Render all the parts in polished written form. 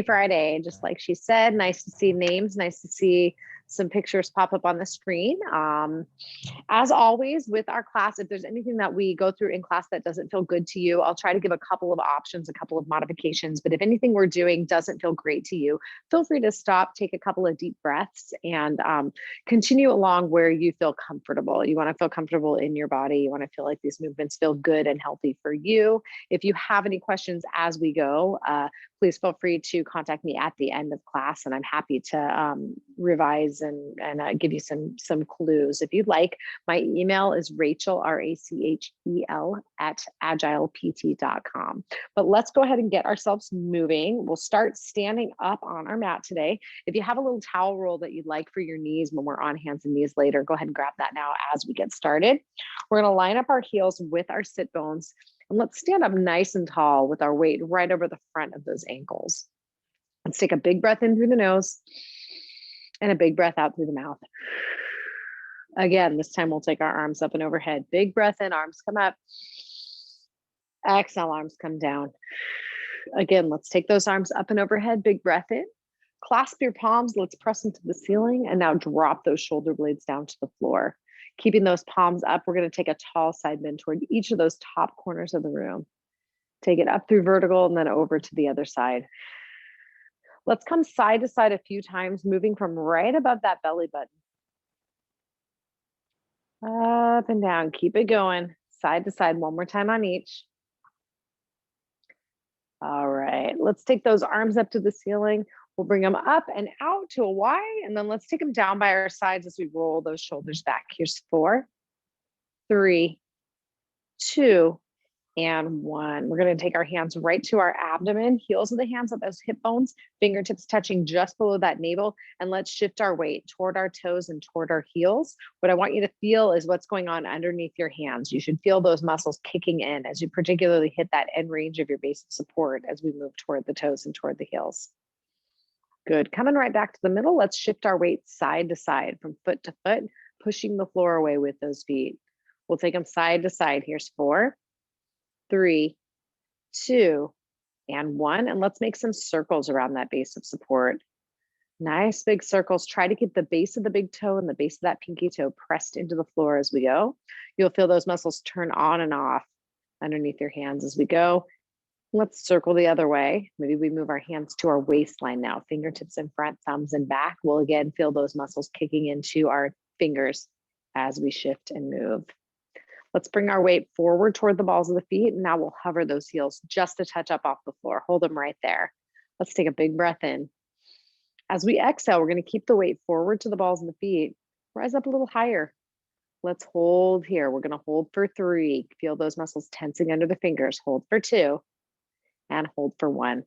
Friday, just like she said. Nice to see names, nice to see some pictures pop up on the screen. As always with our class, if there's anything that we go through in class that doesn't feel good to you, I'll try to give a couple of options, a couple of modifications, but if anything we're doing doesn't feel great to you, feel free to stop, take a couple of deep breaths, and continue along where you feel comfortable. You want to feel comfortable in your body. You want to feel like these movements feel good and healthy for you. If you have any questions as we go, please feel free to contact me at the end of class, and I'm happy to revise and give you some clues. If you'd like, my email is Rachel, RACHEL, @agilept.com. But let's go ahead and get ourselves moving. We'll start standing up on our mat today. If you have a little towel roll that you'd like for your knees when we're on hands and knees later, go ahead and grab that now as we get started. We're going to line up our heels with our sit bones. And let's stand up nice and tall with our weight right over the front of those ankles. Let's take a big breath in through the nose and a big breath out through the mouth. Again, this time we'll take our arms up and overhead. Big breath in, arms come up. Exhale, arms come down. Again, let's take those arms up and overhead. Big breath in. Clasp your palms. Let's press into the ceiling and now drop those shoulder blades down to the floor. Keeping those palms up, we're going to take a tall side bend toward each of those top corners of the room. Take it up through vertical and then over to the other side. Let's come side to side a few times, moving from right above that belly button. Up and down, keep it going. Side to side, one more time on each. All right, let's take those arms up to the ceiling. We'll bring them up and out to a Y, and then let's take them down by our sides as we roll those shoulders back. Here's 4, 3, 2, and 1. We're going to take our hands right to our abdomen, heels of the hands at those hip bones, fingertips touching just below that navel, and let's shift our weight toward our toes and toward our heels. What I want you to feel is what's going on underneath your hands. You should feel those muscles kicking in as you particularly hit that end range of your base of support as we move toward the toes and toward the heels. Good. Coming right back to the middle, let's shift our weight side to side from foot to foot, pushing the floor away with those feet. We'll take them side to side. Here's 4, 3, 2, and 1. And let's make some circles around that base of support. Nice big circles. Try to keep the base of the big toe and the base of that pinky toe pressed into the floor as we go. You'll feel those muscles turn on and off underneath your hands as we go. Let's circle the other way. Maybe we move our hands to our waistline now. Fingertips in front, thumbs in back. We'll again feel those muscles kicking into our fingers as we shift and move. Let's bring our weight forward toward the balls of the feet. And now we'll hover those heels just a touch up off the floor. Hold them right there. Let's take a big breath in. As we exhale, we're going to keep the weight forward to the balls of the feet. Rise up a little higher. Let's hold here. We're going to hold for 3. Feel those muscles tensing under the fingers. Hold for 2. And hold for 1.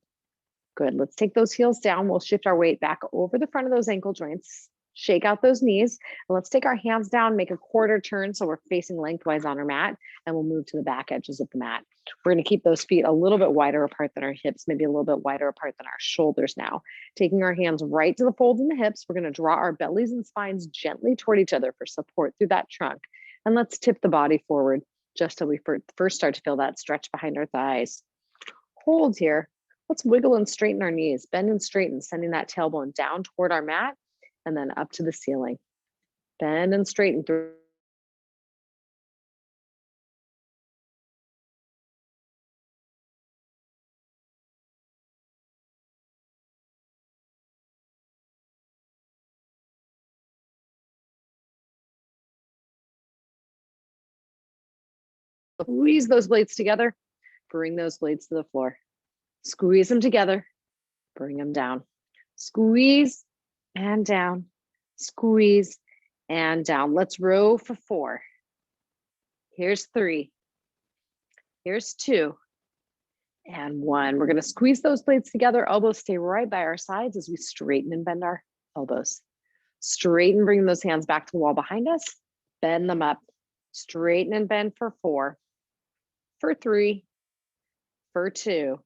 Good. Let's take those heels down. We'll shift our weight back over the front of those ankle joints. Shake out those knees. And let's take our hands down, make a quarter turn so we're facing lengthwise on our mat, and we'll move to the back edges of the mat. We're going to keep those feet a little bit wider apart than our hips, maybe a little bit wider apart than our shoulders now. Taking our hands right to the folds in the hips, we're going to draw our bellies and spines gently toward each other for support through that trunk. And let's tip the body forward just till we first start to feel that stretch behind our thighs. Hold here. Let's wiggle and straighten our knees, bend and straighten, sending that tailbone down toward our mat and then up to the ceiling. Bend and straighten through. Squeeze those blades together. Bring those blades to the floor. Squeeze them together. Bring them down. Squeeze and down. Squeeze and down. Let's row for 4. Here's 3. Here's 2. And 1. We're going to squeeze those blades together. Elbows stay right by our sides as we straighten and bend our elbows. Straighten, bring those hands back to the wall behind us. Bend them up. Straighten and bend for 4. For 3. For 2.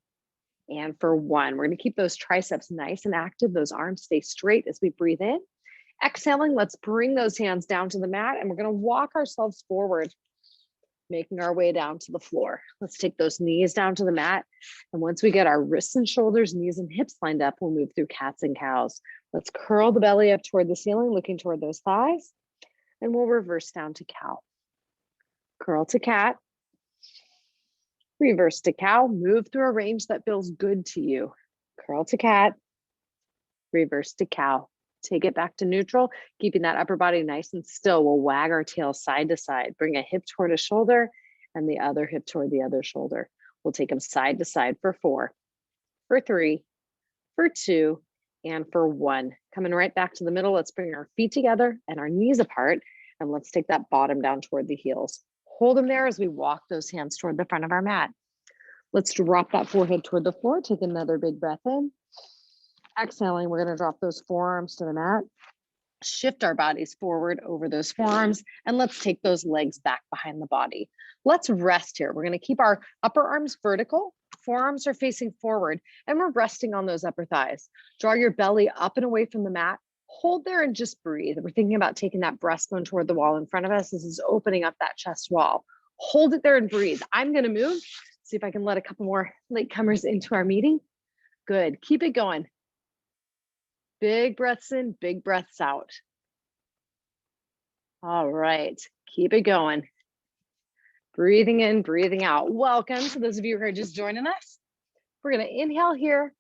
And for 1. We're going to keep those triceps nice and active. Those arms stay straight as we breathe in. Exhaling, let's bring those hands down to the mat, and we're going to walk ourselves forward. making our way down to the floor. Let's take those knees down to the mat. And once we get our wrists and shoulders, knees and hips lined up, we'll move through cats and cows. Let's curl the belly up toward the ceiling, looking toward those thighs. And we'll reverse down to cow. Curl to cat. Reverse to cow. Move through a range that feels good to you. Curl to cat. Reverse to cow. Take it back to neutral, keeping that upper body nice and still. We'll wag our tail side to side. Bring a hip toward a shoulder and the other hip toward the other shoulder. We'll take them side to side for 4, for 3, for 2, and for 1. Coming right back to the middle. Let's bring our feet together and our knees apart. And let's take that bottom down toward the heels. Hold them there as we walk those hands toward the front of our mat. Let's drop that forehead toward the floor. Take another big breath in. Exhaling, we're going to drop those forearms to the mat. Shift our bodies forward over those forearms, and let's take those legs back behind the body. Let's rest here. We're going to keep our upper arms vertical. Forearms are facing forward, and we're resting on those upper thighs. Draw your belly up and away from the mat. Hold there and just breathe. We're thinking about taking that breastbone toward the wall in front of us. This is opening up that chest wall. Hold it there and breathe. I'm going to move. See if I can let a couple more latecomers into our meeting. Good. Keep it going. Big breaths in, big breaths out. All right, keep it going. Breathing in, breathing out. Welcome to those of you who are just joining us. We're gonna inhale here.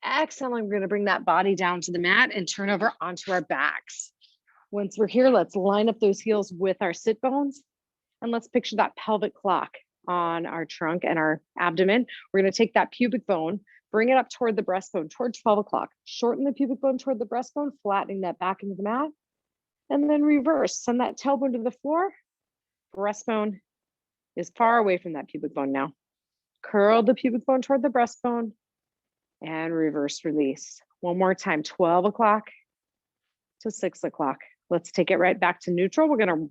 Exhaling, we're gonna bring that body down to the mat and turn over onto our backs. Once we're here, let's line up those heels with our sit bones. And let's picture that pelvic clock on our trunk and our abdomen. We're gonna take that pubic bone, bring it up toward the breastbone, toward 12 o'clock. Shorten the pubic bone toward the breastbone, flattening that back into the mat. And then reverse, send that tailbone to the floor. Breastbone is far away from that pubic bone now. Curl the pubic bone toward the breastbone and reverse release. One more time, 12 o'clock to 6 o'clock. Let's take it right back to neutral. We're gonna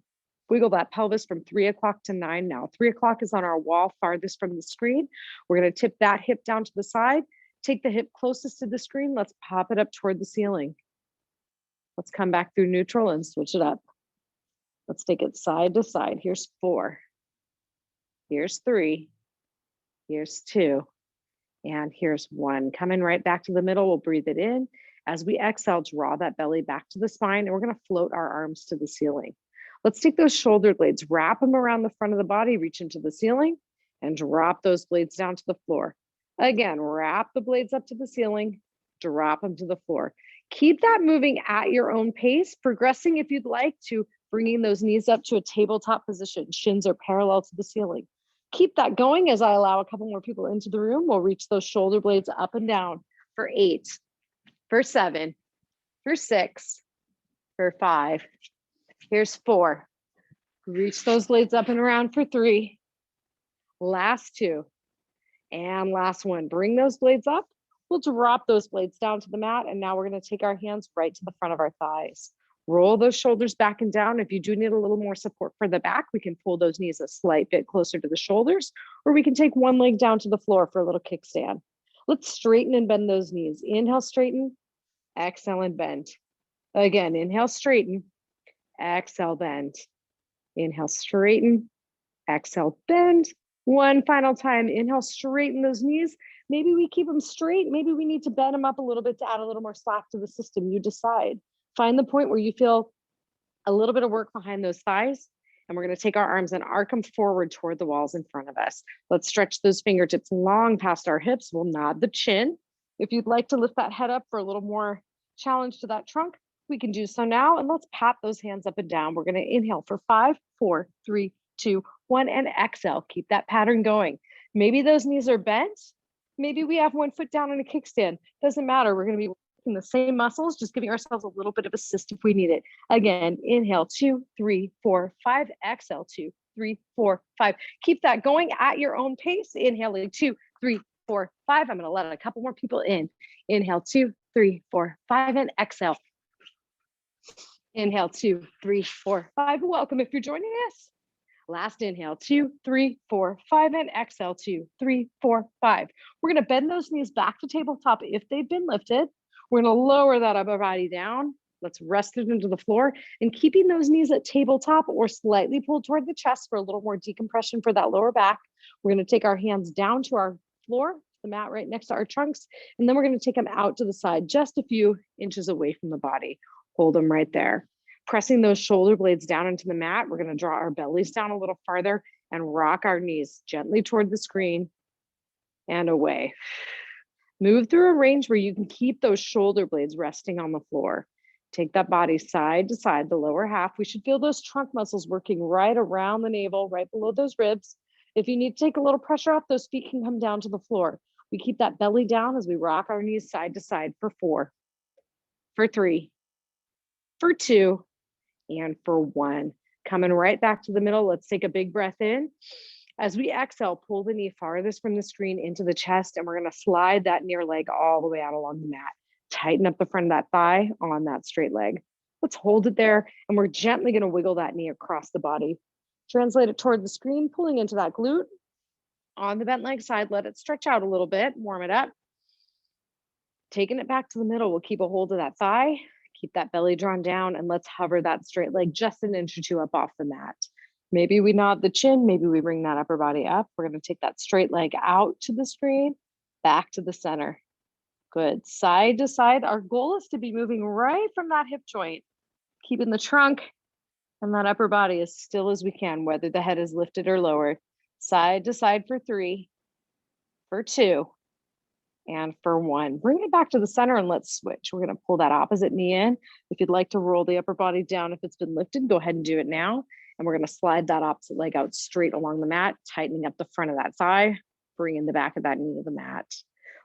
wiggle that pelvis from 3 o'clock to 9 now. 3 o'clock is on our wall farthest from the screen. We're gonna tip that hip down to the side. Take the hip closest to the screen. Let's pop it up toward the ceiling. Let's come back through neutral and switch it up. Let's take it side to side. Here's 4. Here's 3. Here's 2. And here's 1. Coming right back to the middle, we'll breathe it in. As we exhale, draw that belly back to the spine, and we're gonna float our arms to the ceiling. Let's take those shoulder blades, wrap them around the front of the body, reach into the ceiling, and drop those blades down to the floor. Again, wrap the blades up to the ceiling, drop them to the floor. Keep that moving at your own pace, progressing if you'd like to, bringing those knees up to a tabletop position. Shins are parallel to the ceiling. Keep that going as I allow a couple more people into the room. We'll reach those shoulder blades up and down for 8, for 7, for 6, for 5. Here's 4. Reach those blades up and around for 3. Last 2. And last 1. Bring those blades up. We'll drop those blades down to the mat. And now we're going to take our hands right to the front of our thighs. Roll those shoulders back and down. If you do need a little more support for the back, we can pull those knees a slight bit closer to the shoulders, or we can take one leg down to the floor for a little kickstand. Let's straighten and bend those knees. Inhale, straighten. Exhale and bend. Again, inhale, straighten. Exhale, bend. Inhale, straighten. Exhale, bend. One final time. Inhale, straighten those knees. Maybe we keep them straight. Maybe we need to bend them up a little bit to add a little more slack to the system. You decide. Find the point where you feel a little bit of work behind those thighs. And we're going to take our arms and arc them forward toward the walls in front of us. Let's stretch those fingertips long past our hips. We'll nod the chin. If you'd like to lift that head up for a little more challenge to that trunk, we can do so now. And let's pat those hands up and down. We're going to inhale for 5, 4, 3, 2, 1, and exhale. Keep that pattern going. Maybe those knees are bent. Maybe we have one foot down in a kickstand. Doesn't matter. We're going to be working the same muscles, just giving ourselves a little bit of assist if we need it. Again, inhale, 2, 3, 4, 5. Exhale, 2, 3, 4, 5. Keep that going at your own pace. Inhaling 2, 3, 4, 5. I'm going to let a couple more people in. Inhale, 2, 3, 4, 5, and exhale. Inhale, 2, 3, 4, 5. Welcome if you're joining us. Last inhale, 2, 3, 4, 5, and exhale, 2, 3, 4, 5. We're going to bend those knees back to tabletop if they've been lifted. We're going to lower that upper body down, Let's rest it into the floor and keeping those knees at tabletop or slightly pulled toward the chest for a little more decompression for that lower back. We're going to take our hands down to our floor, the mat right next to our trunks, and then we're going to take them out to the side just a few inches away from the body. Hold them right there. Pressing those shoulder blades down into the mat, we're going to draw our bellies down a little farther and rock our knees gently toward the screen and away. Move through a range where you can keep those shoulder blades resting on the floor. Take that body side to side, the lower half. We should feel those trunk muscles working right around the navel, right below those ribs. If you need to take a little pressure off, those feet can come down to the floor. We keep that belly down as we rock our knees side to side for 4, for 3, for 2, and for 1. Coming right back to the middle. Let's take a big breath in. As we exhale, pull the knee farthest from the screen into the chest, and we're going to slide that near leg all the way out along the mat. Tighten up the front of that thigh on that straight leg. Let's hold it there, and we're gently going to wiggle that knee across the body. Translate it toward the screen, pulling into that glute. On the bent leg side, let it stretch out a little bit, warm it up. Taking it back to the middle, we'll keep a hold of that thigh, keep that belly drawn down, and let's hover that straight leg just an inch or two up off the mat. Maybe we nod the chin, maybe we bring that upper body up. We're going to take that straight leg out to the screen, back to the center. Good. Side to side. Our goal is to be moving right from that hip joint, keeping the trunk and that upper body as still as we can, whether the head is lifted or lowered. Side to side for 3, for 2, and for 1. Bring it back to the center and let's switch. We're going to pull that opposite knee in. If you'd like to roll the upper body down, if it's been lifted, go ahead and do it now. And we're going to slide that opposite leg out straight along the mat, tightening up the front of that thigh, bringing the back of that knee to the mat.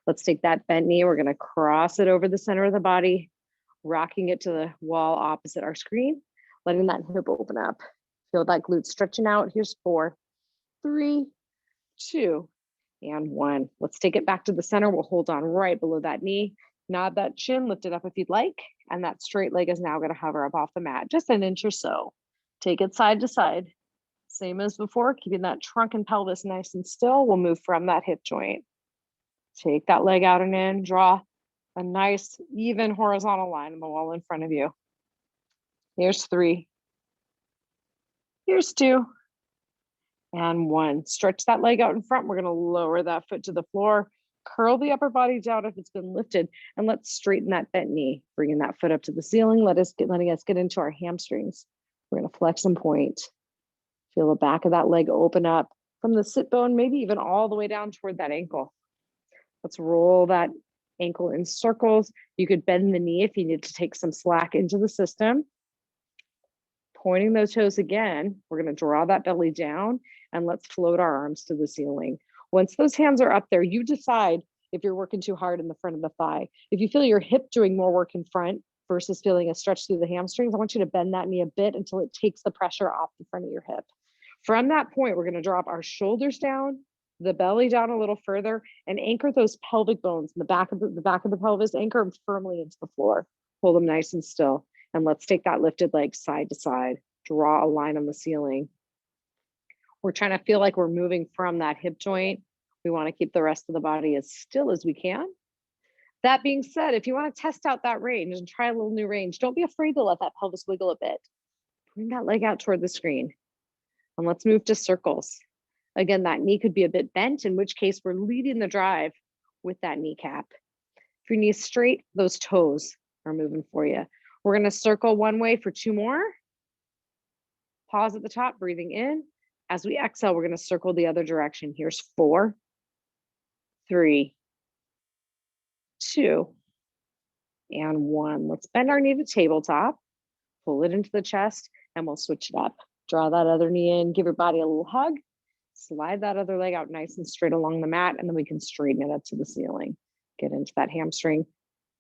Let's take that bent knee. We're going to cross it over the center of the body, rocking it to the wall opposite our screen, letting that hip open up. Feel that glute stretching out. Here's 4, 3, 2, and 1. Let's take it back to the center. We'll hold on right below that knee. Nod that chin, lift it up if you'd like. And that straight leg is now going to hover up off the mat, just an inch or so. Take it side to side. Same as before, keeping that trunk and pelvis nice and still. We'll move from that hip joint. Take that leg out and in. Draw a nice, even horizontal line on the wall in front of you. Here's 3. Here's 2. And 1. Stretch that leg out in front. We're going to lower that foot to the floor. Curl the upper body down if it's been lifted. And let's straighten that bent knee. Bringing that foot up to the ceiling. Letting us get into our hamstrings. We're going to flex and point. Feel the back of that leg open up from the sit bone, maybe even all the way down toward that ankle. Let's roll that ankle in circles. You could bend the knee if you need to take some slack into the system. Pointing those toes again, we're going to draw that belly down and let's float our arms to the ceiling. Once those hands are up there, you decide if you're working too hard in the front of the thigh. If you feel your hip doing more work in front versus feeling a stretch through the hamstrings, I want you to bend that knee a bit until it takes the pressure off the front of your hip. From that point, we're going to drop our shoulders down, the belly down a little further, and anchor those pelvic bones in the back of the pelvis. Anchor them firmly into the floor. Hold them nice and still. And let's take that lifted leg side to side. Draw a line on the ceiling. We're trying to feel like we're moving from that hip joint. We want to keep the rest of the body as still as we can. That being said, if you want to test out that range and try a little new range, don't be afraid to let that pelvis wiggle a bit. Bring that leg out toward the screen. And let's move to circles. Again, that knee could be a bit bent, in which case we're leading the drive with that kneecap. If your knee's straight, those toes are moving for you. We're going to circle one way for 2 more. Pause at the top, breathing in. As we exhale, we're going to circle the other direction. Here's 4, 3, 2, and 1. Let's bend our knee to tabletop, pull it into the chest, and we'll switch it up. Draw that other knee in, give your body a little hug, slide that other leg out nice and straight along the mat, and then we can straighten it up to the ceiling. Get into that hamstring,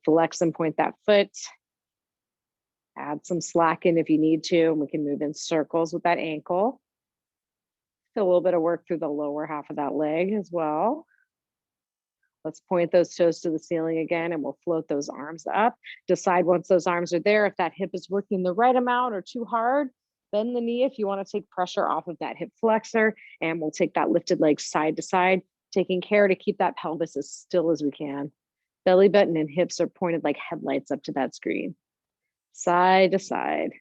flex and point that foot. Add some slack in if you need to, and we can move in circles with that ankle. Feel a little bit of work through the lower half of that leg as well. Let's point those toes to the ceiling again, and we'll float those arms up. Decide once those arms are there, if that hip is working the right amount or too hard. Bend the knee if you want to take pressure off of that hip flexor, and we'll take that lifted leg side to side, taking care to keep that pelvis as still as we can. Belly button and hips are pointed like headlights up to that screen. Side to side.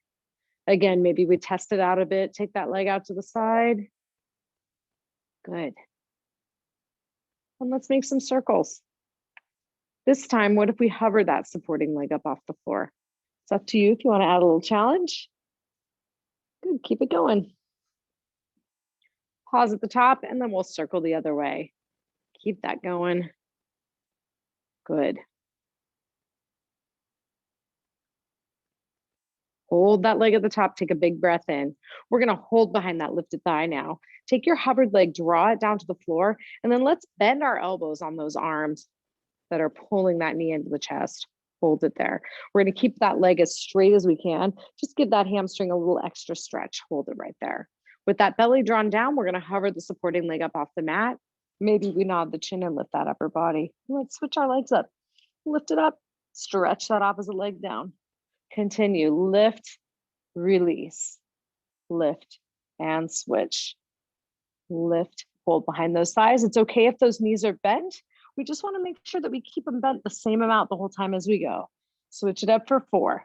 Again, maybe we test it out a bit. Take that leg out to the side. Good. And let's make some circles. This time, what if we hover that supporting leg up off the floor? It's up to you if you want to add a little challenge. Good, keep it going. Pause at the top, and then we'll circle the other way. Keep that going. Good. Hold that leg at the top, take a big breath in. We're gonna hold behind that lifted thigh now. Take your hovered leg, draw it down to the floor, and then let's bend our elbows on those arms that are pulling that knee into the chest. Hold it there. We're gonna keep that leg as straight as we can. Just give that hamstring a little extra stretch. Hold it right there. With that belly drawn down, we're gonna hover the supporting leg up off the mat. Maybe we nod the chin and lift that upper body. Let's switch our legs up. Lift it up, stretch that opposite leg down. Continue, lift, release, lift, and switch. Lift, hold behind those thighs. It's okay if those knees are bent. We just want to make sure that we keep them bent the same amount the whole time as we go. Switch it up for 4,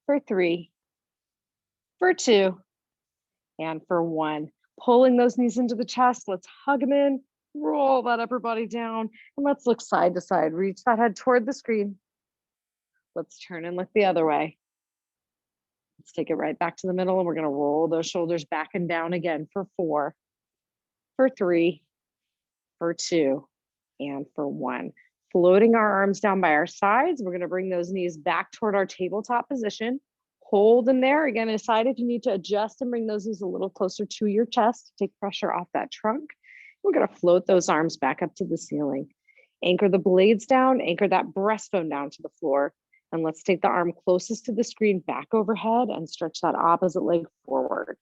for 3, for 2, and for 1. Pulling those knees into the chest. Let's hug them in, roll that upper body down, and let's look side to side. Reach that head toward the screen. Let's turn and look the other way. Let's take it right back to the middle, and we're gonna roll those shoulders back and down again for 4, for 3, for 2, and for 1. Floating our arms down by our sides. We're gonna bring those knees back toward our tabletop position. Hold them there. Again, decide if you need to adjust and bring those knees a little closer to your chest. Take pressure off that trunk. We're gonna float those arms back up to the ceiling. Anchor the blades down, anchor that breastbone down to the floor. And let's take the arm closest to the screen back overhead and stretch that opposite leg forward.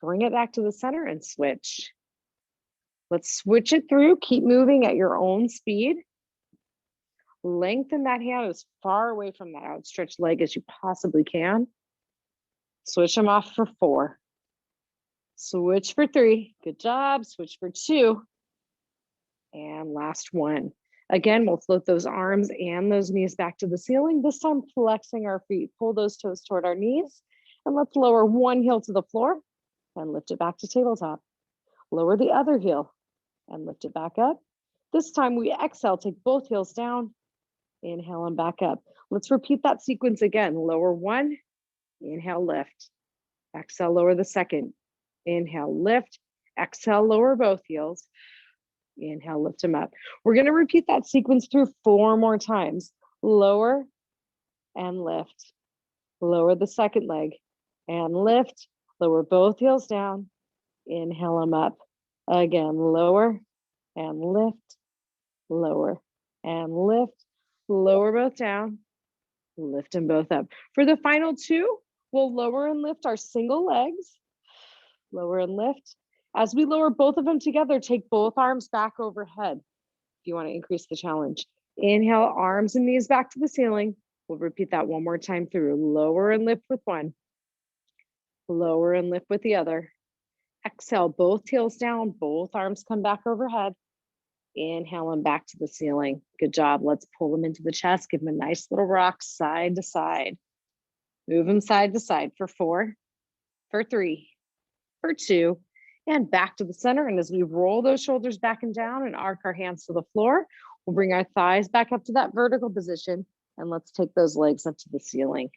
Bring it back to the center and switch. Let's switch it through. Keep moving at your own speed. Lengthen that hand as far away from that outstretched leg as you possibly can. Switch them off for 4. Switch for 3. Good job. Switch for 2. And last one. Again, we'll float those arms and those knees back to the ceiling, this time flexing our feet. Pull those toes toward our knees, and let's lower one heel to the floor and lift it back to tabletop. Lower the other heel and lift it back up. This time we exhale, take both heels down, inhale and back up. Let's repeat that sequence again. Lower one, inhale, lift. Exhale, lower the second. Inhale, lift. Exhale, lower both heels. Inhale, lift them up. We're going to repeat that sequence through 4 more times. Lower and lift. Lower the second leg and lift. Lower both heels down. Inhale them up. Again, lower and lift. Lower and lift. Lower both down. Lift them both up. For the final 2, we'll lower and lift our single legs. Lower and lift. As we lower both of them together, take both arms back overhead if you want to increase the challenge. Inhale, arms and knees back to the ceiling. We'll repeat that one more time through. Lower and lift with one. Lower and lift with the other. Exhale, both heels down, both arms come back overhead. Inhale them back to the ceiling. Good job. Let's pull them into the chest. Give them a nice little rock side to side. Move them side to side for 4, for 3, for 2, and back to the center. And as we roll those shoulders back and down and arc our hands to the floor, we'll bring our thighs back up to that vertical position. And let's take those legs up to the ceiling.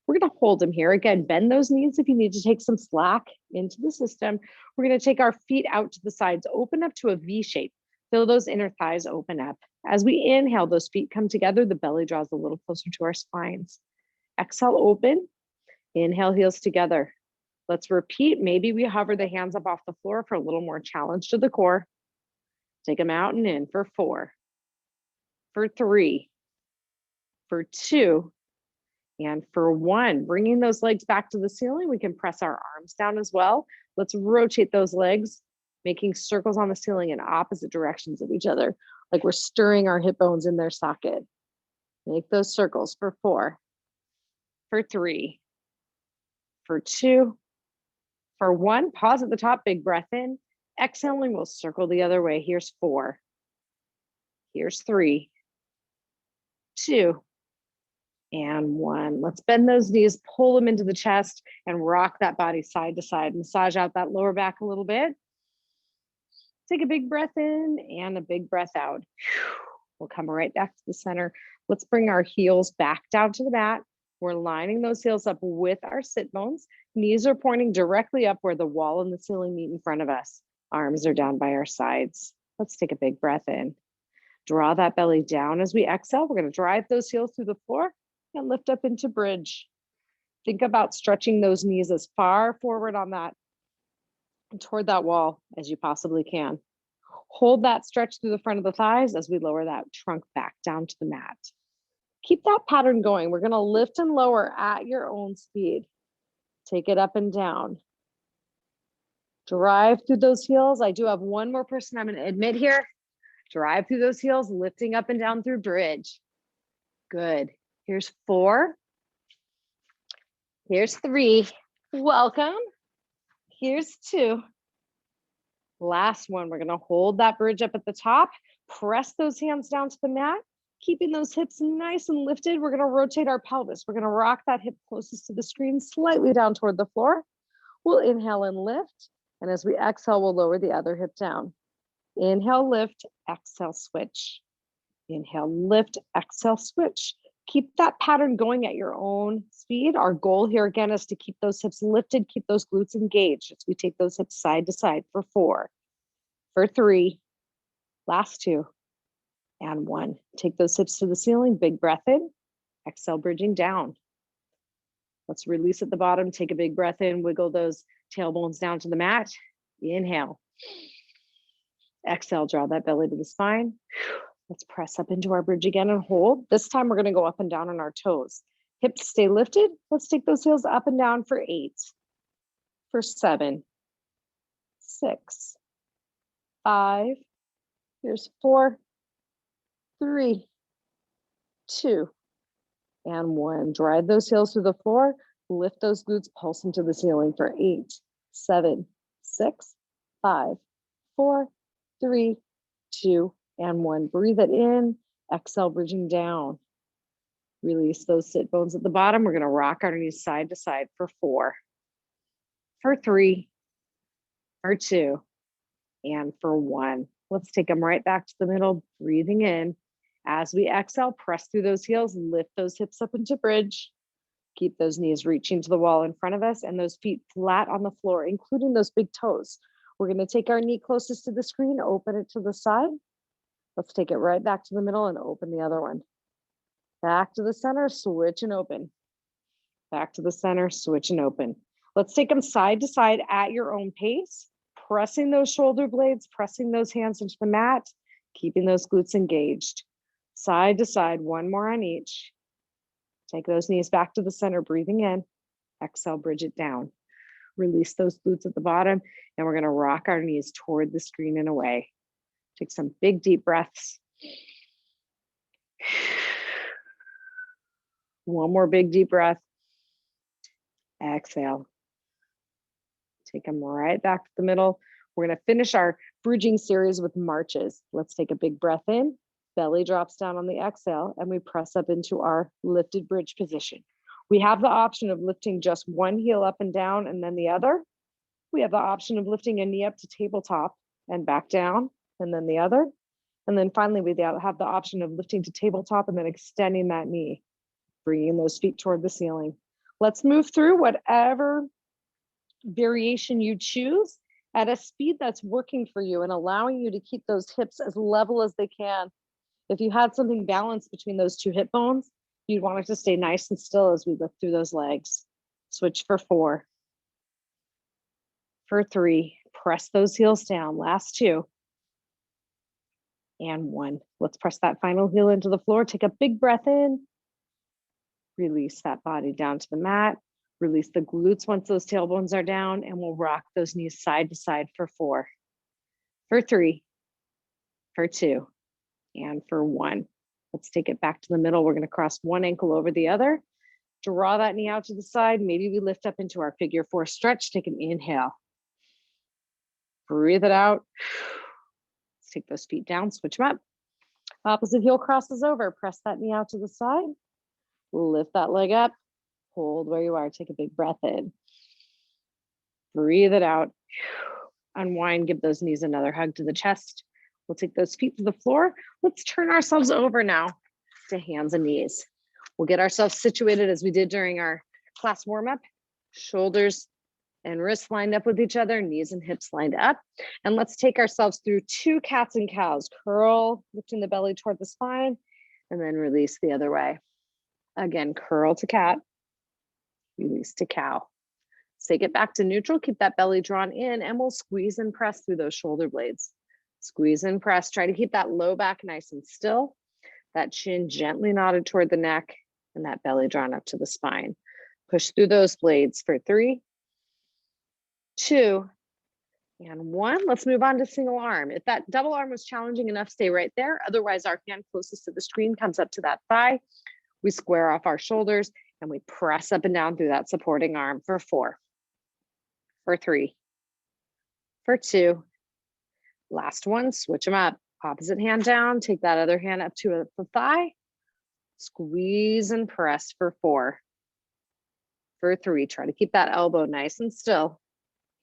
We're going to hold them here. Again, bend those knees if you need to take some slack into the system. We're going to take our feet out to the sides, open up to a V shape. Feel those inner thighs open up. As we inhale, those feet come together. The belly draws a little closer to our spines. Exhale, open. Inhale, heels together. Let's repeat. Maybe we hover the hands up off the floor for a little more challenge to the core. Take them out and in for 4, for 3, for 2, and for 1. Bringing those legs back to the ceiling, we can press our arms down as well. Let's rotate those legs, making circles on the ceiling in opposite directions of each other, like we're stirring our hip bones in their socket. Make those circles for 4, for 3, for 2, for 1. Pause at the top, big breath in. Exhaling, we'll circle the other way. Here's 4. Here's 3, 2, and 1. Let's bend those knees, pull them into the chest, and rock that body side to side. Massage out that lower back a little bit. Take a big breath in and a big breath out. We'll come right back to the center. Let's bring our heels back down to the mat. We're lining those heels up with our sit bones. Knees are pointing directly up where the wall and the ceiling meet in front of us. Arms are down by our sides. Let's take a big breath in. Draw that belly down as we exhale. We're going to drive those heels through the floor and lift up into bridge. Think about stretching those knees as far forward on that and toward that wall as you possibly can. Hold that stretch through the front of the thighs as we lower that trunk back down to the mat. Keep that pattern going. We're going to lift and lower at your own speed. Take it up and down. Drive through those heels. I do have one more person I'm going to admit here. Drive through those heels, lifting up and down through bridge. Good. Here's 4. Here's 3. Welcome. Here's 2. Last one. We're going to hold that bridge up at the top. Press those hands down to the mat. Keeping those hips nice and lifted, we're going to rotate our pelvis. We're going to rock that hip closest to the screen, slightly down toward the floor. We'll inhale and lift. And as we exhale, we'll lower the other hip down. Inhale, lift, exhale, switch. Inhale, lift, exhale, switch. Keep that pattern going at your own speed. Our goal here again is to keep those hips lifted, keep those glutes engaged as we take those hips side to side for 4, for 3, last 2, and 1. Take those hips to the ceiling, big breath in, exhale, bridging down. Let's release at the bottom, take a big breath in, wiggle those tailbones down to the mat. Inhale. Exhale, draw that belly to the spine. Let's press up into our bridge again and hold. This time we're going to go up and down on our toes. Hips stay lifted. Let's take those heels up and down for 8, for 7, 6, 5. Here's 4, 3, 2, and 1. Drive those heels through the floor. Lift those glutes, pulse into the ceiling for 8, 7, 6, 5, 4, 3, 2, and 1. Breathe it in. Exhale, bridging down. Release those sit bones at the bottom. We're going to rock our knees side to side for 4, for 3, for 2, and for 1. Let's take them right back to the middle, breathing in. As we exhale, press through those heels, lift those hips up into bridge. Keep those knees reaching to the wall in front of us and those feet flat on the floor, including those big toes. We're going to take our knee closest to the screen, open it to the side. Let's take it right back to the middle and open the other one. Back to the center, switch and open. Back to the center, switch and open. Let's take them side to side at your own pace, pressing those shoulder blades, pressing those hands into the mat, keeping those glutes engaged. Side to side, one more on each. Take those knees back to the center, breathing in. Exhale, bridge it down. Release those glutes at the bottom, and we're going to rock our knees toward the screen and away. Take some big, deep breaths. One more big, deep breath. Exhale. Take them right back to the middle. We're going to finish our bridging series with marches. Let's take a big breath in. Belly drops down on the exhale, and we press up into our lifted bridge position. We have the option of lifting just one heel up and down and then the other. We have the option of lifting a knee up to tabletop and back down and then the other. And then finally, we have the option of lifting to tabletop and then extending that knee, bringing those feet toward the ceiling. Let's move through whatever variation you choose at a speed that's working for you and allowing you to keep those hips as level as they can. If you had something balanced between those two hip bones, you'd want it to stay nice and still as we lift through those legs. Switch for 4, for 3, press those heels down, last 2, and 1. Let's press that final heel into the floor. Take a big breath in. Release that body down to the mat. Release the glutes once those tailbones are down, and we'll rock those knees side to side for 4, for 3, for 2, and for 1. Let's take it back to the middle. We're going to cross one ankle over the other. Draw that knee out to the side. Maybe we lift up into our figure 4 stretch. Take an inhale. Breathe it out. Let's take those feet down, switch them up. Opposite heel crosses over. Press that knee out to the side. Lift that leg up, hold where you are, take a big breath in. Breathe it out. Unwind, give those knees another hug to the chest. We'll take those feet to the floor. Let's turn ourselves over now to hands and knees. We'll get ourselves situated as we did during our class warm-up. Shoulders and wrists lined up with each other, knees and hips lined up. And let's take ourselves through 2 cats and cows. Curl, lifting the belly toward the spine, and then release the other way. Again, curl to cat, release to cow. Take it back to neutral, keep that belly drawn in, and we'll squeeze and press through those shoulder blades. Squeeze and press, try to keep that low back nice and still, that chin gently nodded toward the neck, and that belly drawn up to the spine. Push through those blades for 3, 2, and 1. Let's move on to single arm. If that double arm was challenging enough, stay right there. Otherwise, our hand closest to the screen comes up to that thigh. We square off our shoulders, and we press up and down through that supporting arm for 4. For 3, for 2, last one, switch them up. Opposite hand down, take that other hand up to the thigh, squeeze and press for 4. For 3, try to keep that elbow nice and still.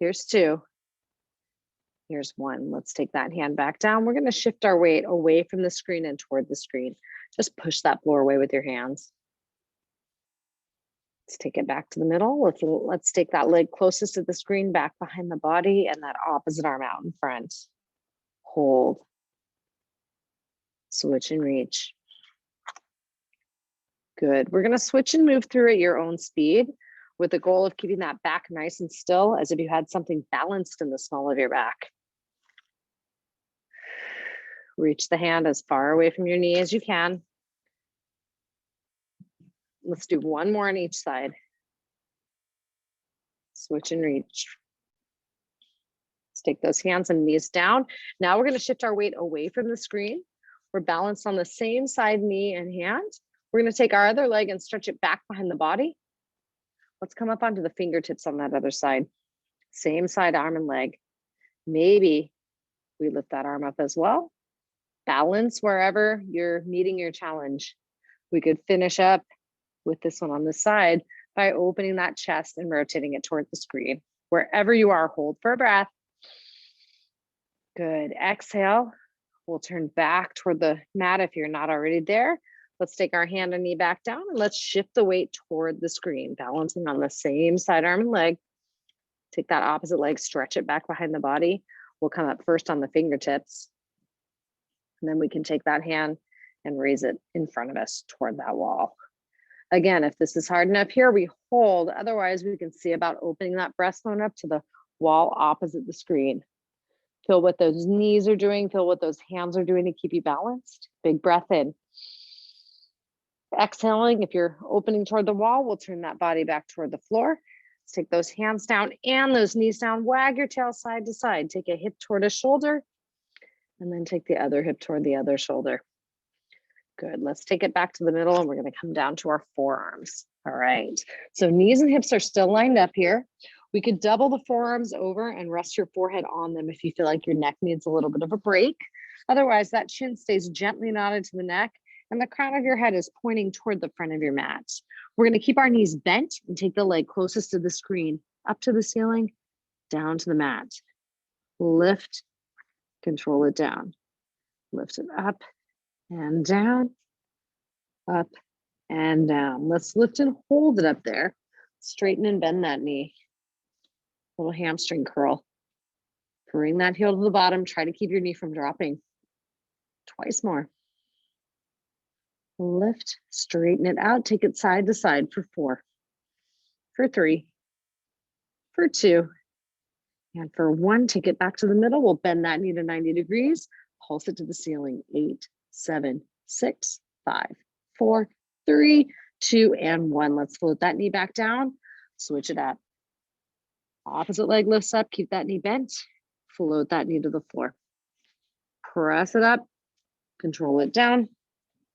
Here's 2, here's 1. Let's take that hand back down. We're gonna shift our weight away from the screen and toward the screen. Just push that floor away with your hands. Let's take it back to the middle. Let's take that leg closest to the screen back behind the body and that opposite arm out in front. Hold. Switch and reach. Good. We're going to switch and move through at your own speed with the goal of keeping that back nice and still as if you had something balanced in the small of your back. Reach the hand as far away from your knee as you can. Let's do 1 more on each side. Switch and reach. Let's take those hands and knees down. Now we're going to shift our weight away from the screen. We're balanced on the same side, knee and hand. We're going to take our other leg and stretch it back behind the body. Let's come up onto the fingertips on that other side. Same side, arm and leg. Maybe we lift that arm up as well. Balance wherever you're meeting your challenge. We could finish up with this one on the side by opening that chest and rotating it toward the screen. Wherever you are, hold for a breath. Good. Exhale. We'll turn back toward the mat if you're not already there. Let's take our hand and knee back down and let's shift the weight toward the screen, balancing on the same side, arm and leg. Take that opposite leg, stretch it back behind the body. We'll come up first on the fingertips. And then we can take that hand and raise it in front of us toward that wall. Again, if this is hard enough here, we hold. Otherwise, we can see about opening that breastbone up to the wall opposite the screen. Feel what those knees are doing. Feel what those hands are doing to keep you balanced. Big breath in. Exhaling, if you're opening toward the wall, we'll turn that body back toward the floor. Let's take those hands down and those knees down. Wag your tail side to side. Take a hip toward a shoulder, and then take the other hip toward the other shoulder. Good. Let's take it back to the middle and we're going to come down to our forearms. All right. So knees and hips are still lined up here. We could double the forearms over and rest your forehead on them if you feel like your neck needs a little bit of a break. Otherwise, that chin stays gently nodded to the neck and the crown of your head is pointing toward the front of your mat. We're going to keep our knees bent and take the leg closest to the screen, up to the ceiling, down to the mat. Lift, control it down. Lift it up and down, up and down. Let's lift and hold it up there. Straighten and bend that knee. Little hamstring curl. Bring that heel to the bottom. Try to keep your knee from dropping. Twice more. Lift, straighten it out. Take it side to side for 4, for 3, for 2, and for 1. Take it back to the middle. We'll bend that knee to 90 degrees. Pulse it to the ceiling. 8, 7, 6, 5, 4, 3, 2, and 1. Let's float that knee back down. Switch it up. Opposite leg lifts up. Keep that knee bent. Float that knee to the floor. Press it up. Control it down.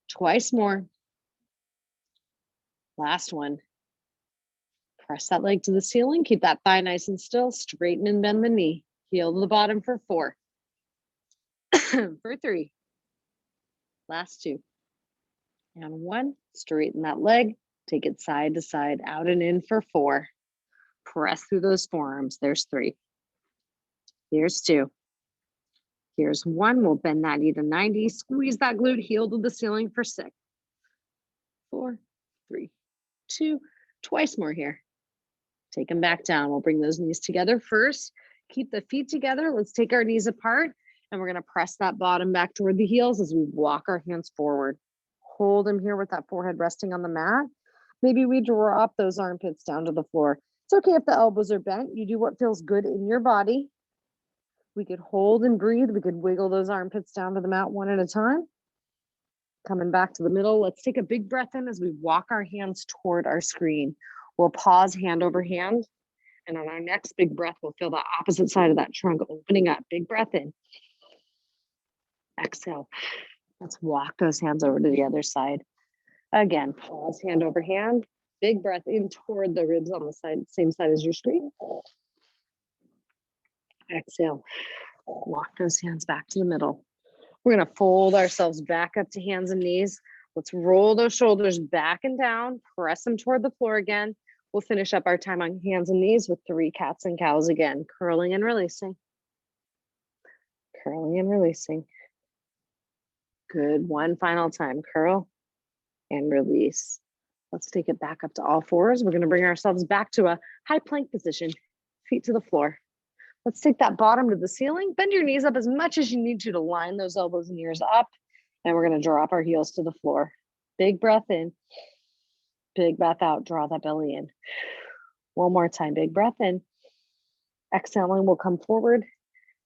Twice more. Last one. Press that leg to the ceiling. Keep that thigh nice and still. Straighten and bend the knee. Heel to the bottom for 4. For 3. Last 2. And 1, straighten that leg, take it side to side, out and in for 4. Press through those forearms. There's 3. Here's 2. Here's 1. We'll bend that knee to 90. Squeeze that glute, heel to the ceiling for 6. 4, 3, 2. Twice more here. Take them back down. We'll bring those knees together first. Keep the feet together. Let's take our knees apart, and we're going to press that bottom back toward the heels as we walk our hands forward. Hold them here with that forehead resting on the mat. Maybe we drop those armpits down to the floor. It's okay if the elbows are bent. You do what feels good in your body. We could hold and breathe. We could wiggle those armpits down to the mat one at a time. Coming back to the middle. Let's take a big breath in as we walk our hands toward our screen. We'll pause hand over hand. And on our next big breath, we'll feel the opposite side of that trunk opening up. Big breath in. Exhale. Let's walk those hands over to the other side. Again, pause hand over hand. Big breath in toward the ribs on the side, same side as your screen. Exhale. Walk those hands back to the middle. We're going to fold ourselves back up to hands and knees. Let's roll those shoulders back and down. Press them toward the floor again. We'll finish up our time on hands and knees with 3 cats and cows again. Curling and releasing. Curling and releasing. Good. One final time. Curl and release. Let's take it back up to all fours. We're going to bring ourselves back to a high plank position. Feet to the floor. Let's take that bottom to the ceiling. Bend your knees up as much as you need to line those elbows and ears up. And we're going to drop our heels to the floor. Big breath in. Big breath out. Draw that belly in. One more time. Big breath in. Exhaling, we'll come forward.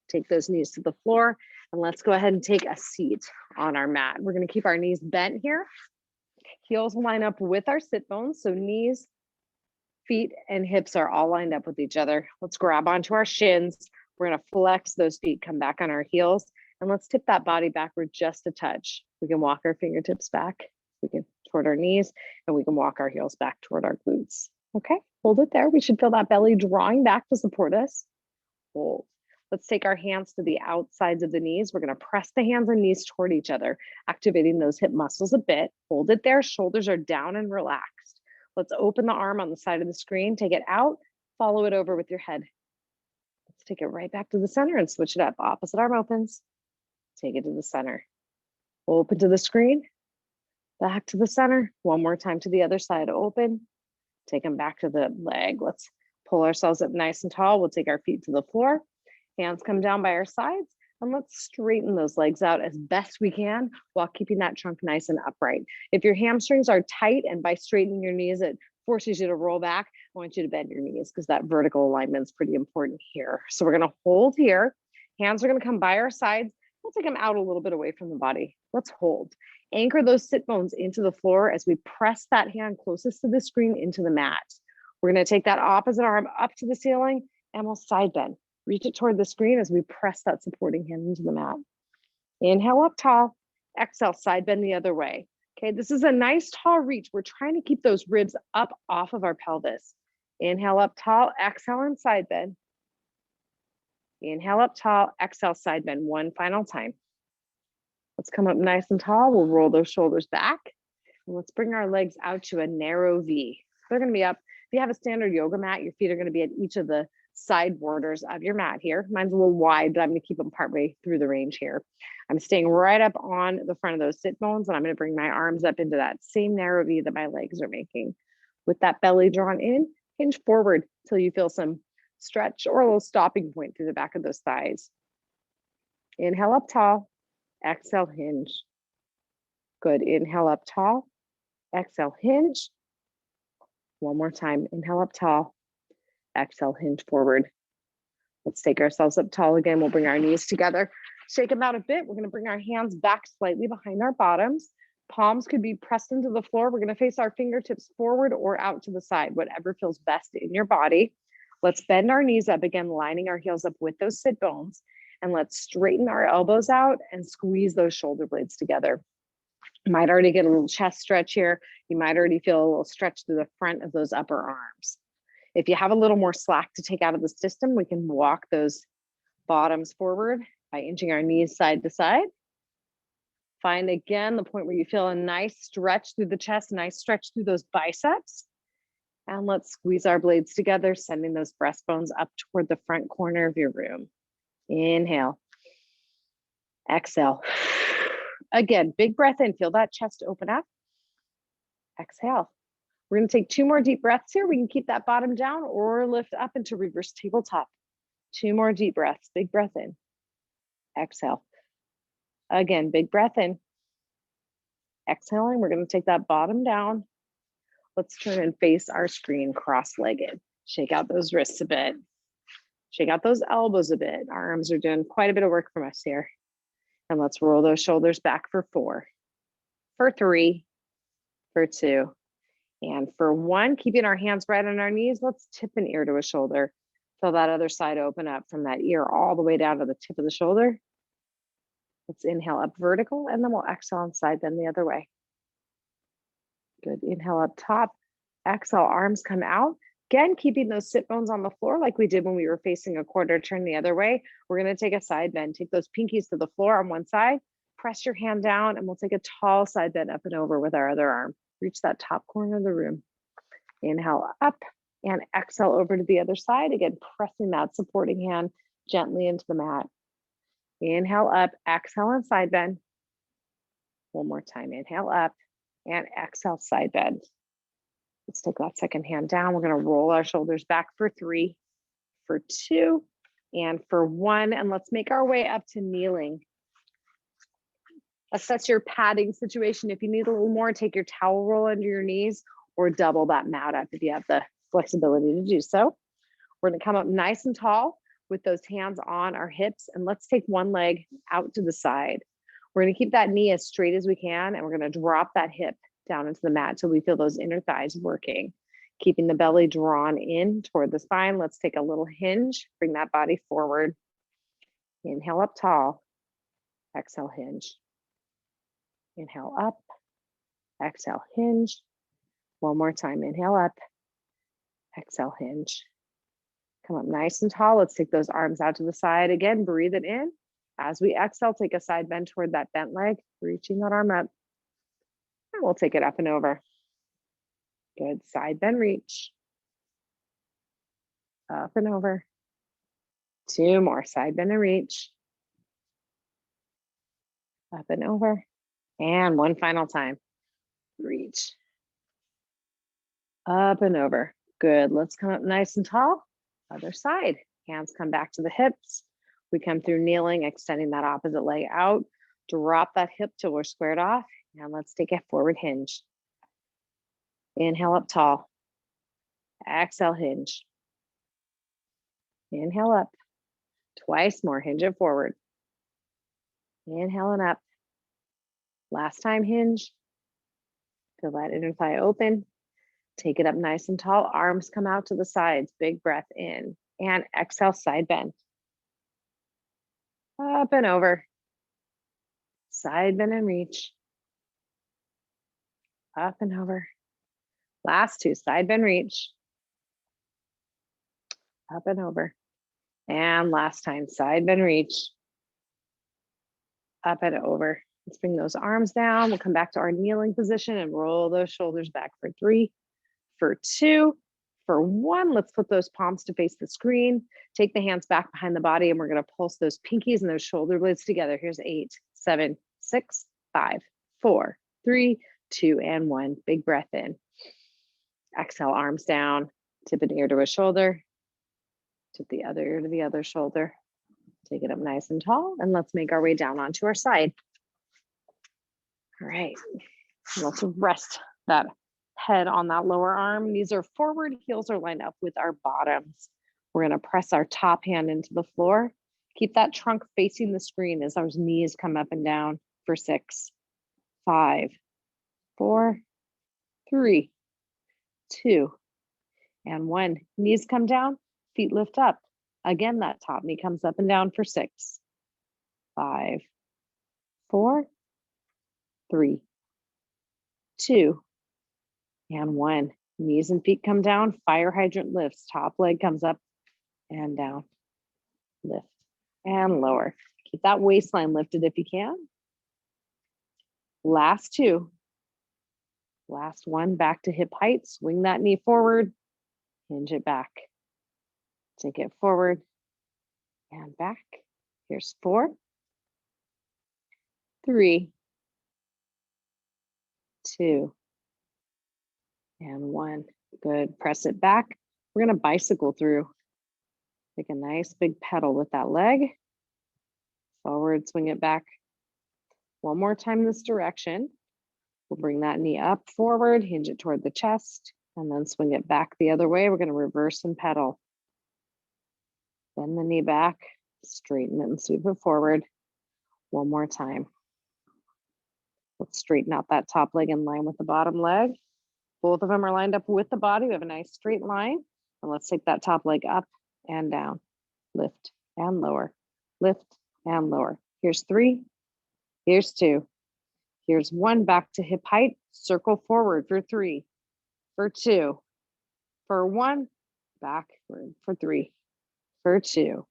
Take those knees to the floor. And let's go ahead and take a seat on our mat. We're going to keep our knees bent here. Heels line up with our sit bones. So knees, feet, and hips are all lined up with each other. Let's grab onto our shins. We're going to flex those feet, come back on our heels. And let's tip that body backward just a touch. We can walk our fingertips back. We can toward our knees, and we can walk our heels back toward our glutes. Okay, hold it there. We should feel that belly drawing back to support us. Hold. Let's take our hands to the outsides of the knees. We're going to press the hands and knees toward each other, activating those hip muscles a bit. Hold it there. Shoulders are down and relaxed. Let's open the arm on the side of the screen. Take it out. Follow it over with your head. Let's take it right back to the center and switch it up. Opposite arm opens. Take it to the center. Open to the screen. Back to the center. One more time to the other side. Open. Take them back to the leg. Let's pull ourselves up nice and tall. We'll take our feet to the floor. Hands come down by our sides. And let's straighten those legs out as best we can while keeping that trunk nice and upright. If your hamstrings are tight and by straightening your knees, it forces you to roll back, I want you to bend your knees because that vertical alignment is pretty important here. So we're going to hold here. Hands are going to come by our sides. We'll take them out a little bit away from the body. Let's hold. Anchor those sit bones into the floor as we press that hand closest to the screen into the mat. We're going to take that opposite arm up to the ceiling and we'll side bend. Reach it toward the screen as we press that supporting hand into the mat. Inhale up tall. Exhale, side bend the other way. Okay, this is a nice tall reach. We're trying to keep those ribs up off of our pelvis. Inhale up tall. Exhale and side bend. Inhale up tall. Exhale, side bend. One final time. Let's come up nice and tall. We'll roll those shoulders back. And let's bring our legs out to a narrow V. They're going to be up. If you have a standard yoga mat, your feet are going to be at each of the side borders of your mat here. Mine's a little wide, but I'm going to keep them partway through the range here. I'm staying right up on the front of those sit bones, and I'm going to bring my arms up into that same narrow V that my legs are making. With that belly drawn in, hinge forward till you feel some stretch or a little stopping point through the back of those thighs. Inhale up tall. Exhale, hinge. Good. Inhale up tall. Exhale, hinge. One more time. Inhale up tall. Exhale, hinge forward. Let's take ourselves up tall again. We'll bring our knees together. Shake them out a bit. We're going to bring our hands back slightly behind our bottoms. Palms could be pressed into the floor. We're going to face our fingertips forward or out to the side, whatever feels best in your body. Let's bend our knees up again, lining our heels up with those sit bones. And let's straighten our elbows out and squeeze those shoulder blades together. You might already get a little chest stretch here. You might already feel a little stretch through the front of those upper arms. If you have a little more slack to take out of the system, we can walk those bottoms forward by inching our knees side to side. Find again the point where you feel a nice stretch through the chest, nice stretch through those biceps. And let's squeeze our blades together, sending those breastbones up toward the front corner of your room. Inhale. Exhale. Again, big breath in. Feel that chest open up. Exhale. We're going to take 2 more deep breaths here. We can keep that bottom down or lift up into reverse tabletop. 2 more deep breaths. Big breath in. Exhale. Again, big breath in. Exhaling. We're going to take that bottom down. Let's turn and face our screen cross-legged. Shake out those wrists a bit. Shake out those elbows a bit. Our arms are doing quite a bit of work from us here. And let's roll those shoulders back for 4, for 3, for 2, and for 1. Keeping our hands right on our knees, let's tip an ear to a shoulder. Feel that other side open up from that ear all the way down to the tip of the shoulder. Let's inhale up vertical, and then we'll exhale and side bend the other way. Good. Inhale up top. Exhale, arms come out. Again, keeping those sit bones on the floor like we did when we were facing a quarter turn the other way. We're going to take a side bend. Take those pinkies to the floor on one side. Press your hand down, and we'll take a tall side bend up and over with our other arm. Reach that top corner of the room. Inhale up and exhale over to the other side. Again, pressing that supporting hand gently into the mat. Inhale up, exhale and side bend. One more time. Inhale up and exhale, side bend. Let's take that second hand down. We're going to roll our shoulders back for 3, for 2, and for 1. And let's make our way up to kneeling. Assess your padding situation. If you need a little more, take your towel roll under your knees or double that mat up if you have the flexibility to do so. We're going to come up nice and tall with those hands on our hips. And let's take one leg out to the side. We're going to keep that knee as straight as we can. And we're going to drop that hip down into the mat till we feel those inner thighs working. Keeping the belly drawn in toward the spine. Let's take a little hinge. Bring that body forward. Inhale up tall. Exhale, hinge. Inhale up. Exhale, hinge. One more time. Inhale up. Exhale, hinge. Come up nice and tall. Let's take those arms out to the side. Again, breathe it in. As we exhale, take a side bend toward that bent leg, reaching that arm up. And we'll take it up and over. Good. Side bend, reach. Up and over. 2 more. Side bend and reach. Up and over. And 1 final time. Reach. Up and over. Good. Let's come up nice and tall. Other side. Hands come back to the hips. We come through kneeling, extending that opposite leg out. Drop that hip till we're squared off. And let's take a forward hinge. Inhale up tall. Exhale, hinge. Inhale up. Twice more, hinge it forward. Inhale and up. Last time, hinge. Feel that inner thigh open. Take it up nice and tall. Arms come out to the sides. Big breath in. And exhale, side bend. Up and over. Side bend and reach. Up and over. Last 2, side bend, reach. Up and over. And last time, side bend, reach. Up and over. Let's bring those arms down. We'll come back to our kneeling position and roll those shoulders back for 3, for 2, for 1. Let's put those palms to face the screen. Take the hands back behind the body, and we're going to pulse those pinkies and those shoulder blades together. Here's 8, 7, 6, 5, 4, 3, 2, and 1. Big breath in. Exhale, arms down. Tip an ear to a shoulder. Tip the other ear to the other shoulder. Take it up nice and tall, and let's make our way down onto our side. All right. Let's rest that head on that lower arm. Knees are forward, heels are lined up with our bottoms. We're going to press our top hand into the floor. Keep that trunk facing the screen as our knees come up and down for 6, 5, 4, 3, 2, and 1. Knees come down, feet lift up. Again, that top knee comes up and down for 6, 5, 4, 3, 2, and 1. Knees and feet come down, fire hydrant lifts. Top leg comes up and down. Lift and lower. Keep that waistline lifted if you can. Last two. Last one, back to hip height. Swing that knee forward, hinge it back. Take it forward and back. Here's 4, 3, 2, and 1. Good. Press it back. We're going to bicycle through. Take a nice big pedal with that leg. Forward, swing it back. One more time this direction. We'll bring that knee up forward, hinge it toward the chest, and then swing it back the other way. We're going to reverse and pedal. Bend the knee back, straighten it and sweep it forward. One more time. Let's straighten out that top leg in line with the bottom leg. Both of them are lined up with the body. We have a nice straight line. And let's take that top leg up and down. Lift and lower. Lift and lower. Here's 3. Here's 2. Here's 1, back to hip height. Circle forward for 3, for 2, for 1, backward for 3, for 2,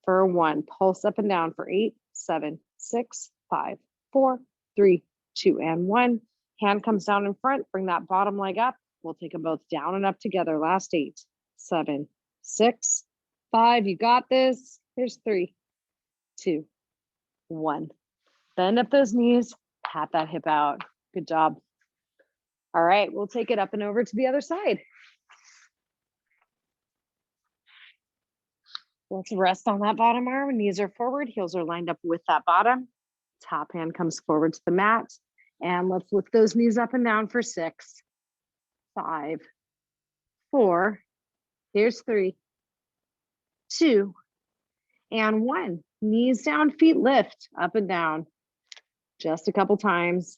for 1. Pulse up and down for 8, 7, 6, 5, 4, 3, 2, and 1. Hand comes down in front. Bring that bottom leg up. We'll take them both down and up together. Last 8, 7, 6, 5. You got this. Here's 3, 2, 1. Bend up those knees. Pat that hip out. Good job. All right, we'll take it up and over to the other side. Let's rest on that bottom arm. Knees are forward, heels are lined up with that bottom. Top hand comes forward to the mat. And let's lift those knees up and down for 6, 5, 4. Here's 3, 2, and 1. Knees down, feet lift, up and down. Just a couple times.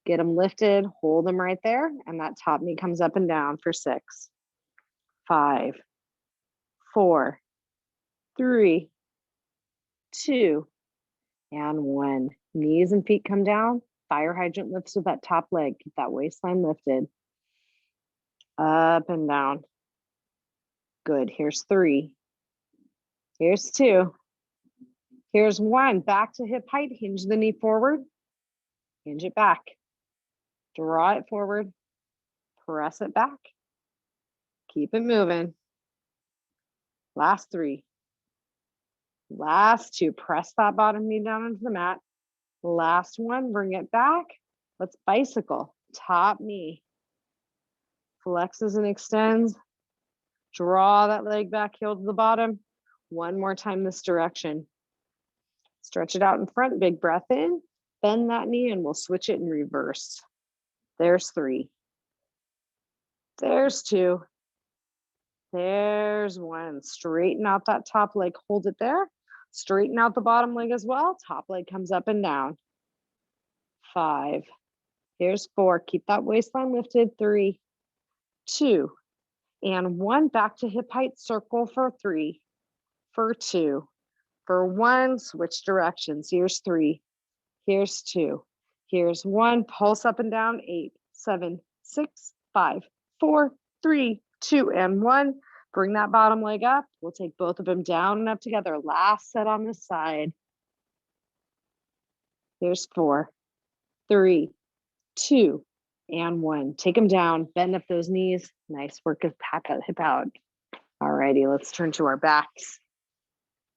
Get them lifted, hold them right there, and that top knee comes up and down for 6, 5, 4, 3, 2, and 1. Knees and feet come down. Fire hydrant lifts with that top leg. Keep that waistline lifted. Up and down. Good. Here's 3. Here's 2. Here's 1. Back to hip height. Hinge the knee forward. Hinge it back. Draw it forward. Press it back. Keep it moving. Last 3. Last 2. Press that bottom knee down into the mat. Last 1. Bring it back. Let's bicycle. Top knee. Flexes and extends. Draw that leg back, heel to the bottom. One more time this direction. Stretch it out in front, big breath in, bend that knee, and we'll switch it in reverse. There's 3. There's 2. There's 1. Straighten out that top leg, hold it there. Straighten out the bottom leg as well. Top leg comes up and down. 5. Here's 4. Keep that waistline lifted. 3, 2, and 1. Back to hip height, circle for 3, for 2, for 1. Switch directions. Here's 3. Here's 2. Here's 1. Pulse up and down. 8, 7, 6, 5, 4, 3, 2, and 1. Bring that bottom leg up. We'll take both of them down and up together. Last set on this side. Here's 4, 3, 2, and 1. Take them down. Bend up those knees. Nice work of pat that hip out. All righty, let's turn to our backs.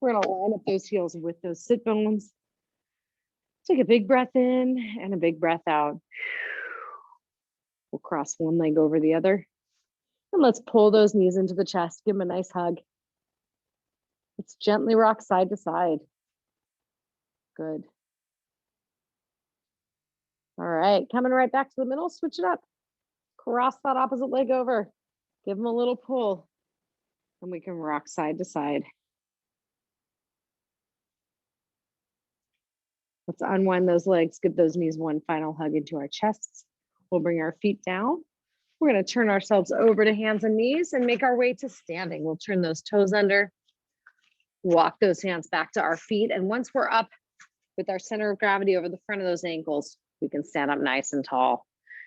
We're going to line up those heels with those sit bones. Take a big breath in and a big breath out. We'll cross one leg over the other. And let's pull those knees into the chest. Give them a nice hug. Let's gently rock side to side. Good. All right, coming right back to the middle, switch it up. Cross that opposite leg over. Give them a little pull. And we can rock side to side. Let's unwind those legs, give those knees one final hug into our chests. We'll bring our feet down. We're going to turn ourselves over to hands and knees and make our way to standing. We'll turn those toes under, walk those hands back to our feet. And once we're up with our center of gravity over the front of those ankles, we can stand up nice and tall.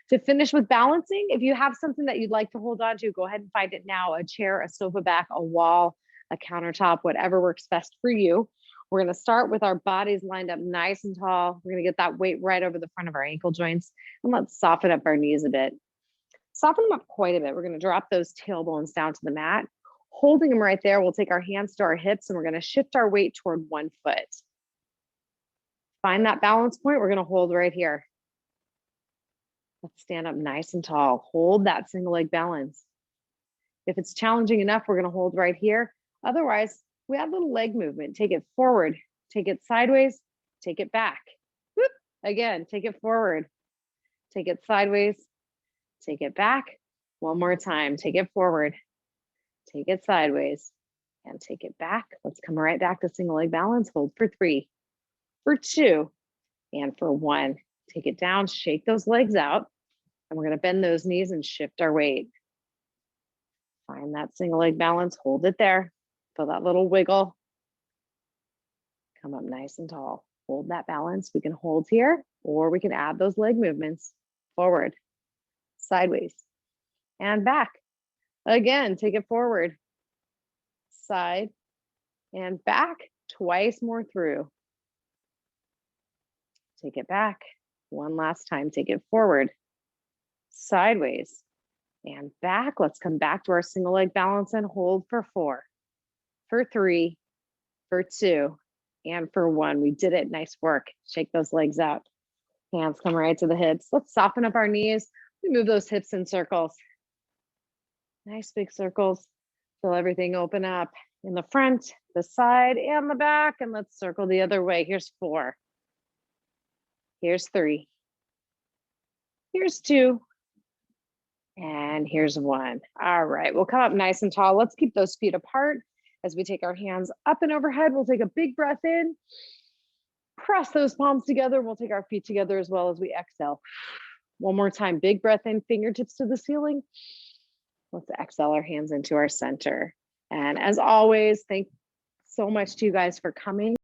To finish with balancing, if you have something that you'd like to hold on to, go ahead and find it now. A chair, a sofa back, a wall, a countertop, whatever works best for you. We're gonna start with our bodies lined up nice and tall. We're gonna get that weight right over the front of our ankle joints, and let's soften up our knees a bit. Soften them up quite a bit. We're gonna drop those tailbones down to the mat. Holding them right there, we'll take our hands to our hips and we're gonna shift our weight toward one foot. Find that balance point, we're gonna hold right here. Let's stand up nice and tall. Hold that single leg balance. If it's challenging enough, we're gonna hold right here. Otherwise, we add a little leg movement. Take it forward, take it sideways, take it back. Whoop. Again, take it forward, take it sideways, take it back. One more time, take it forward, take it sideways, and take it back. Let's come right back to single leg balance. Hold for 3, for 2, and for 1. Take it down, shake those legs out, and we're gonna bend those knees and shift our weight. Find that single leg balance, hold it there. Feel that little wiggle. Come up nice and tall. Hold that balance. We can hold here, or we can add those leg movements. Forward, sideways, and back. Again, take it forward, side, and back. Twice more through. Take it back. One last time. Take it forward, sideways, and back. Let's come back to our single leg balance and hold for 4, for 3, for 2, and for 1. We did it. Nice work. Shake those legs out. Hands come right to the hips. Let's soften up our knees. We move those hips in circles. Nice big circles. Feel everything open up in the front, the side, and the back. And let's circle the other way. Here's 4. Here's 3. Here's 2. And here's 1. All right, we'll come up nice and tall. Let's keep those feet apart as we take our hands up and overhead. We'll take a big breath in. Press those palms together. We'll take our feet together as well as we exhale. One more time, big breath in, fingertips to the ceiling. Let's exhale our hands into our center. And as always, thanks so much to you guys for coming.